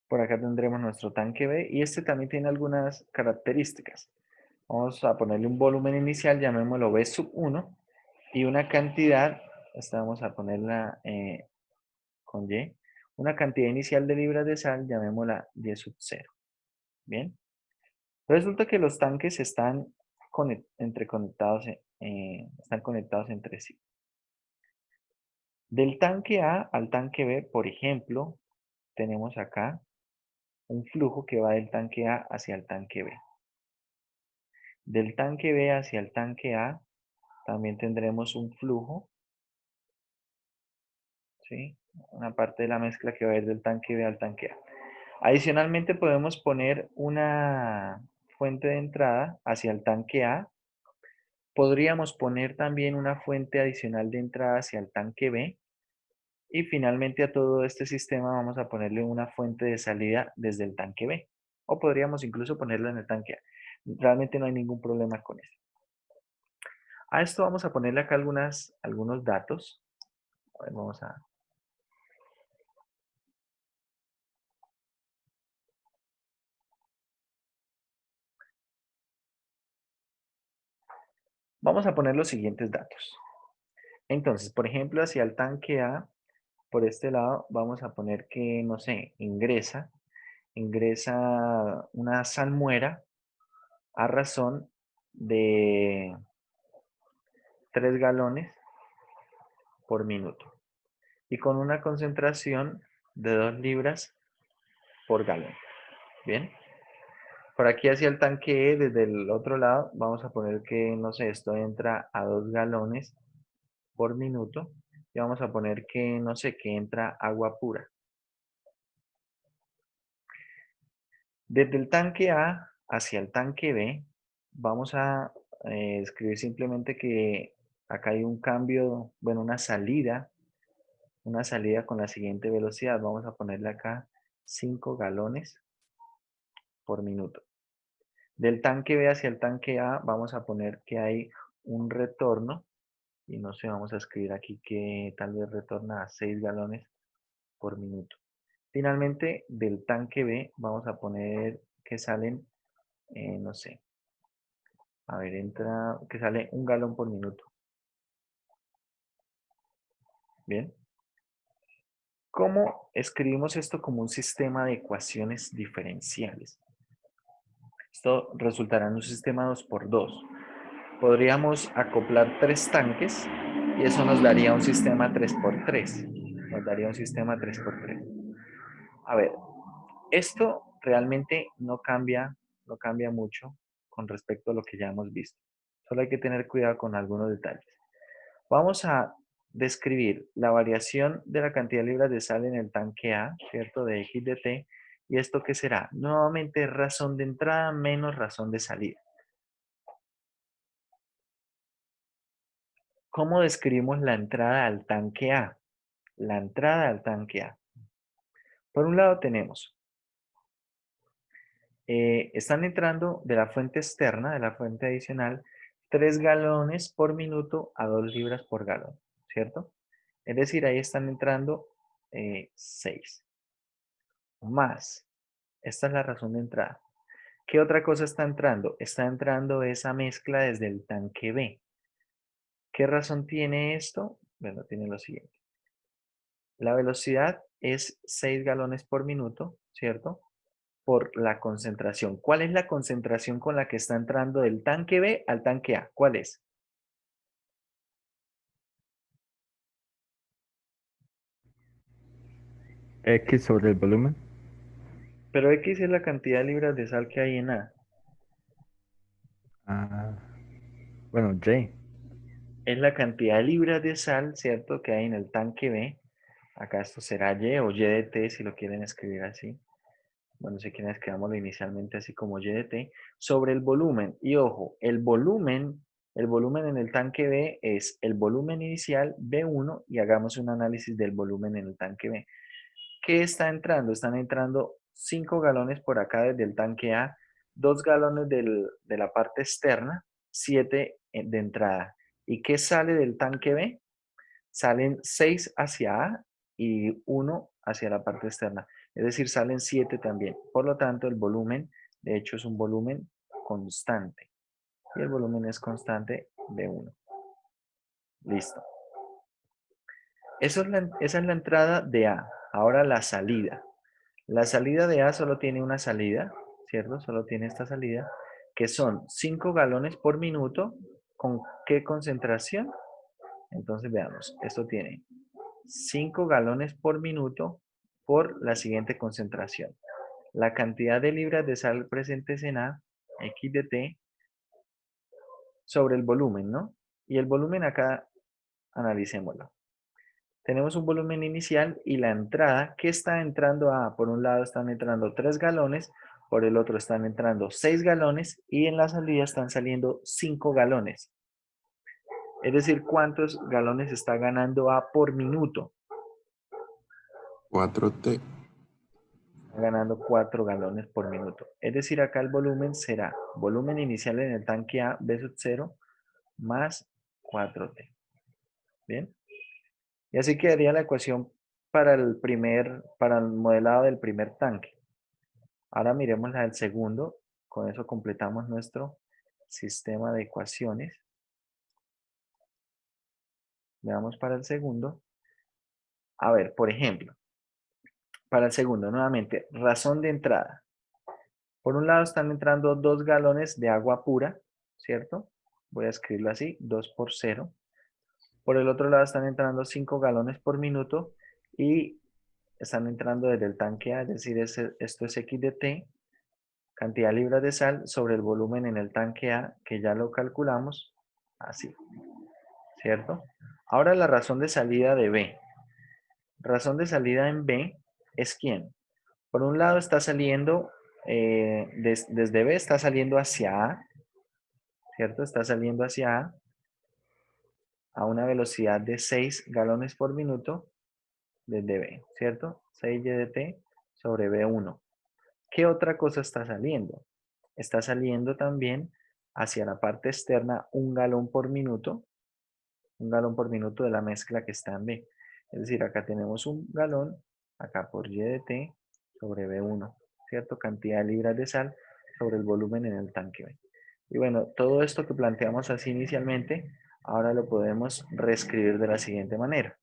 [SPEAKER 1] Por acá tendremos nuestro tanque B y este también tiene algunas características. Vamos a ponerle un volumen inicial, llamémoslo B sub 1 y una cantidad, esta vamos a ponerla con Y, una cantidad inicial de libras de sal, llamémosla 10 sub 0. Bien. Resulta que los tanques están conectados entre sí. Del tanque A al tanque B, por ejemplo, tenemos acá un flujo que va del tanque A hacia el tanque B. Del tanque B hacia el tanque A también tendremos un flujo, ¿sí? Una parte de la mezcla que va a ir del tanque B al tanque A. Adicionalmente podemos poner una fuente de entrada hacia el tanque A. Podríamos poner también una fuente adicional de entrada hacia el tanque B Y finalmente a todo este sistema vamos a ponerle una fuente de salida desde el tanque B. O podríamos incluso ponerlo en el tanque A. Realmente no hay ningún problema con eso. A esto vamos a ponerle acá algunos datos. A ver, vamos a poner los siguientes datos. Entonces, por ejemplo, hacia el tanque A, por este lado, vamos a poner que, no sé, ingresa una salmuera a razón de 3 galones por minuto y con una concentración de 2 libras por galón. Bien. Por aquí hacia el tanque E, desde el otro lado, vamos a poner que, no sé, esto entra a 2 galones por minuto y vamos a poner que, no sé, que entra agua pura. Desde el tanque A hacia el tanque B, vamos a escribir simplemente que acá hay un cambio, bueno, una salida con la siguiente velocidad. Vamos a ponerle acá 5 galones por minuto. Del tanque B hacia el tanque A, vamos a poner que hay un retorno, y no sé, vamos a escribir aquí que tal vez retorna a 6 galones por minuto. Finalmente, del tanque B, vamos a poner que salen, no sé, a ver, entra, que sale 1 galón por minuto. Bien. ¿Cómo escribimos esto como un sistema de ecuaciones diferenciales? Esto resultará en un sistema 2x2. Podríamos acoplar 3 tanques y eso nos daría un sistema 3x3. Nos daría un sistema 3x3. A ver, esto realmente no cambia mucho con respecto a lo que ya hemos visto. Solo hay que tener cuidado con algunos detalles. Vamos a describir la variación de la cantidad de libras de sal en el tanque A, ¿cierto? De X de T. ¿Y esto qué será? Nuevamente razón de entrada menos razón de salida. ¿Cómo describimos la entrada al tanque A? La entrada al tanque A. Por un lado tenemos, están entrando de la fuente externa, de la fuente adicional, 3 galones por minuto a 2 libras por galón, ¿cierto? Es decir, ahí están entrando 6. Más, esta es la razón de entrada. ¿Qué otra cosa está entrando? Está entrando esa mezcla desde el tanque B. ¿Qué razón tiene esto? Bueno, tiene lo siguiente. La velocidad es 6 galones por minuto, ¿cierto? Por la concentración. ¿Cuál es la concentración con la que está entrando del tanque B al tanque A? ¿Cuál es?
[SPEAKER 4] X sobre el volumen.
[SPEAKER 1] Pero X es la cantidad de libras de sal que hay en A.
[SPEAKER 4] Ah, bueno, Y.
[SPEAKER 1] Es la cantidad de libras de sal, ¿cierto? Que hay en el tanque B. Acá esto será Y o Y de T si lo quieren escribir así. Bueno, si quieren escribámoslo inicialmente así como Y de T. Sobre el volumen. Y ojo, el volumen en el tanque B es el volumen inicial B1 y hagamos un análisis del volumen en el tanque B. ¿Qué está entrando? Están entrando 5 galones por acá desde el tanque A, 2 galones de la parte externa, 7 de entrada. ¿Y qué sale del tanque B? Salen 6 hacia A y 1 hacia la parte externa. Es decir, salen 7 también. Por lo tanto, el volumen, de hecho, es un volumen constante. Y el volumen es constante de 1. Listo. Esa es la entrada de A. Ahora la salida. La salida de A solo tiene una salida, ¿cierto? Solo tiene esta salida, que son 5 galones por minuto. ¿Con qué concentración? Entonces veamos, esto tiene 5 galones por minuto por la siguiente concentración. La cantidad de libras de sal presentes en A, X de T, sobre el volumen, ¿no? Y el volumen acá, analicémoslo. Tenemos un volumen inicial y la entrada que está entrando a, por un lado están entrando 3 galones, por el otro están entrando 6 galones y en la salida están saliendo 5 galones. Es decir, ¿cuántos galones está ganando A por minuto?
[SPEAKER 2] 4T.
[SPEAKER 1] Está ganando 4 galones por minuto. Es decir, acá el volumen será volumen inicial en el tanque A, B sub 0, más 4T. ¿Bien? Y así quedaría la ecuación para el modelado del primer tanque. Ahora miremos la del segundo. Con eso completamos nuestro sistema de ecuaciones. Veamos para el segundo. A ver, por ejemplo, para el segundo, nuevamente, razón de entrada. Por un lado están entrando 2 galones de agua pura, ¿cierto? Voy a escribirlo así, 2 por 0. Por el otro lado están entrando 5 galones por minuto y están entrando desde el tanque A, es decir, esto es X de T, cantidad de libras de sal sobre el volumen en el tanque A, que ya lo calculamos, así, ¿cierto? Ahora la razón de salida de B. Razón de salida en B es ¿quién? Por un lado está saliendo, desde B está saliendo hacia A, ¿cierto? Está saliendo hacia A una velocidad de 6 galones por minuto desde B, ¿cierto? 6 y de T sobre B1. ¿Qué otra cosa está saliendo? Está saliendo también hacia la parte externa 1 galón por minuto, 1 galón por minuto de la mezcla que está en B. Es decir, acá tenemos 1 galón, acá por Y de T sobre B1, ¿cierto? Cantidad de libras de sal sobre el volumen en el tanque B. Y bueno, todo esto que planteamos así inicialmente, ahora lo podemos reescribir de la siguiente manera.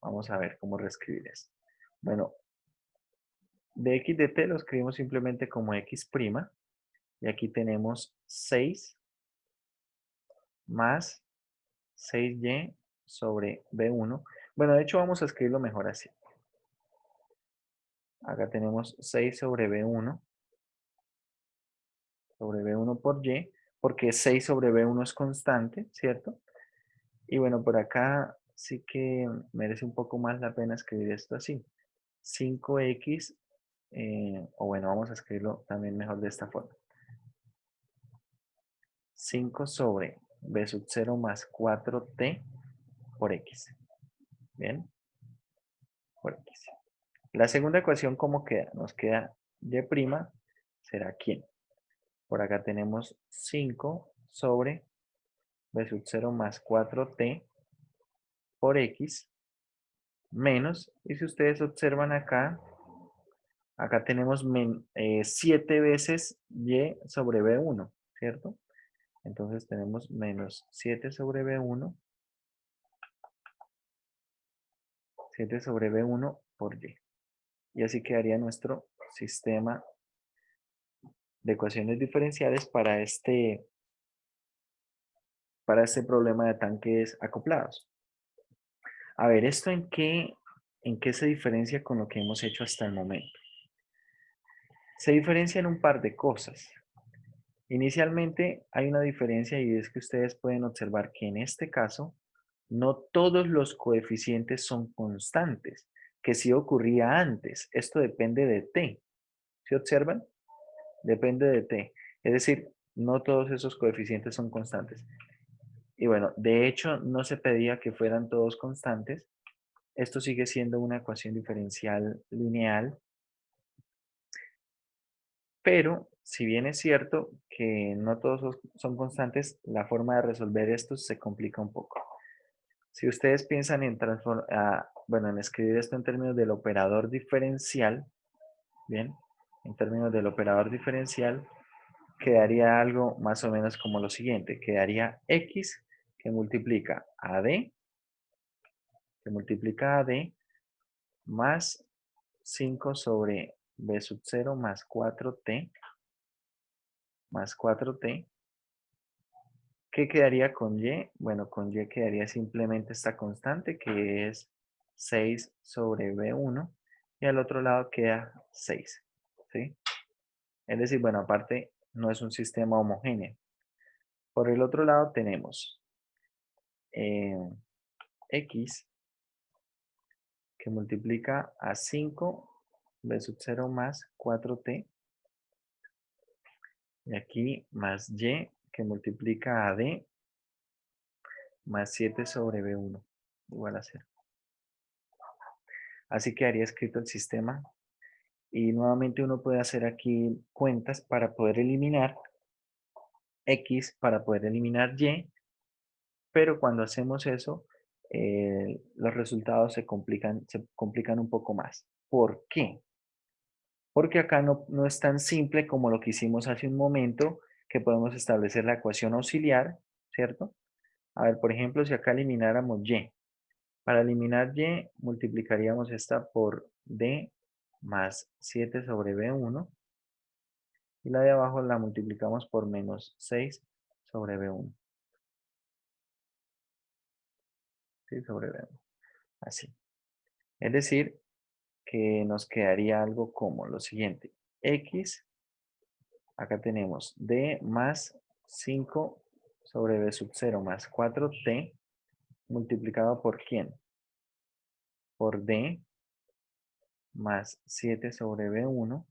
[SPEAKER 1] Vamos a ver cómo reescribir esto. Bueno, de X de T lo escribimos simplemente como X', y aquí tenemos 6 más 6y sobre B1. Bueno, de hecho vamos a escribirlo mejor así. Acá tenemos 6 sobre B1 por y, porque 6 sobre B1 es constante, ¿cierto? Y bueno, por acá sí que merece un poco más la pena escribir esto así. 5x, o bueno, vamos a escribirlo también mejor de esta forma. 5 sobre B sub 0 más 4t por x. Bien, por x. La segunda ecuación, ¿cómo queda? Nos queda y' será ¿quién? Por acá tenemos 5 sobre B sub 0 más 4t por x menos, y si ustedes observan acá, acá tenemos 7 veces y sobre B1, ¿cierto? Entonces tenemos menos 7 sobre B1, 7 sobre B1 por y. Y así quedaría nuestro sistema de ecuaciones diferenciales para este problema de tanques acoplados. A ver, ¿esto en qué se diferencia con lo que hemos hecho hasta el momento? Se diferencia en un par de cosas. Inicialmente hay una diferencia y es que ustedes pueden observar que en este caso no todos los coeficientes son constantes, que sí ocurría antes. Esto depende de t. ¿Sí observan? Depende de t. Es decir, no todos esos coeficientes son constantes. Y bueno, de hecho no se pedía que fueran todos constantes. Esto sigue siendo una ecuación diferencial lineal. Pero, si bien es cierto que no todos son constantes, la forma de resolver esto se complica un poco. Si ustedes piensan en en escribir esto en términos del operador diferencial, bien, en términos del operador diferencial, quedaría algo más o menos como lo siguiente. Quedaría x que multiplica a d, más 5 sobre b sub 0 más 4t, ¿Qué quedaría con y? Bueno, con y quedaría simplemente esta constante que es 6 sobre b1 y al otro lado queda 6, ¿sí? Es decir, bueno, aparte no es un sistema homogéneo. Por el otro lado tenemos x que multiplica a 5 b sub 0 más 4t y aquí más y que multiplica a d más 7 sobre b1 igual a 0. Así quedaría escrito el sistema. Y nuevamente uno puede hacer aquí cuentas para poder eliminar X, para poder eliminar Y, pero cuando hacemos eso, los resultados se complican un poco más. ¿Por qué? Porque acá no es tan simple como lo que hicimos hace un momento, que podemos establecer la ecuación auxiliar, ¿cierto? A ver, por ejemplo, si acá elimináramos Y. Para eliminar Y, multiplicaríamos esta por D más 7 sobre B1. Y la de abajo la multiplicamos por menos 6 sobre B1. ¿Sí? Sobre B1. Así. Es decir, que nos quedaría algo como lo siguiente. X, acá tenemos D más 5 sobre B sub 0 más 4T multiplicado por ¿quién? Por D más 7 sobre B1,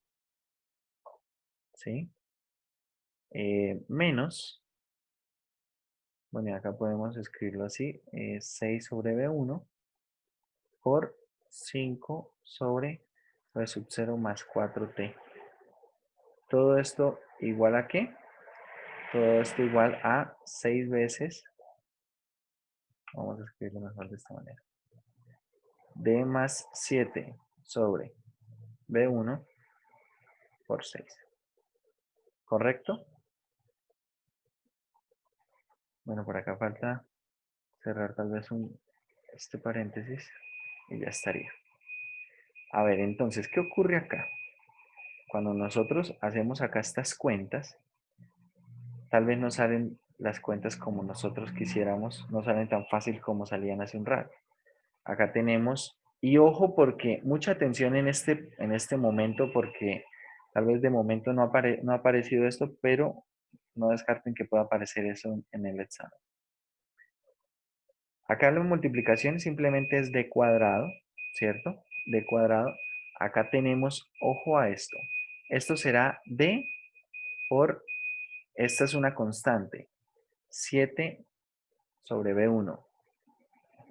[SPEAKER 1] ¿sí? Menos, bueno, y acá podemos escribirlo así, 6 sobre B1 por 5 sobre B sub 0 más 4T. Todo esto igual a ¿qué? Todo esto igual a 6 veces, vamos a escribirlo mejor de esta manera, D más 7 sobre B1 por 6. ¿Correcto? Bueno, por acá falta cerrar tal vez este paréntesis y ya estaría. A ver, entonces, ¿qué ocurre acá? Cuando nosotros hacemos acá estas cuentas, tal vez no salen las cuentas como nosotros quisiéramos, no salen tan fácil como salían hace un rato. Acá tenemos, y ojo porque mucha atención en este momento porque tal vez de momento no ha aparecido esto, pero no descarten que pueda aparecer eso en el examen. Acá la multiplicación simplemente es d cuadrado, ¿cierto? D cuadrado. Acá tenemos, ojo a esto. Esto será d por, esta es una constante, 7 sobre B1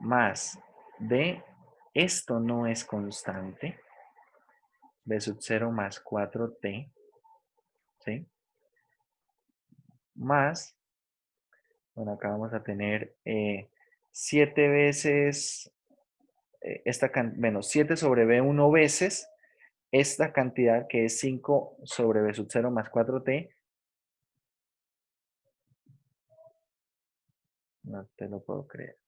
[SPEAKER 1] más d, esto no es constante, B sub 0 más 4t, ¿sí? Más, bueno, acá vamos a tener 7 veces, menos 7 sobre B1 veces esta cantidad que es 5 sobre B sub 0 más 4t. No te lo puedo creer.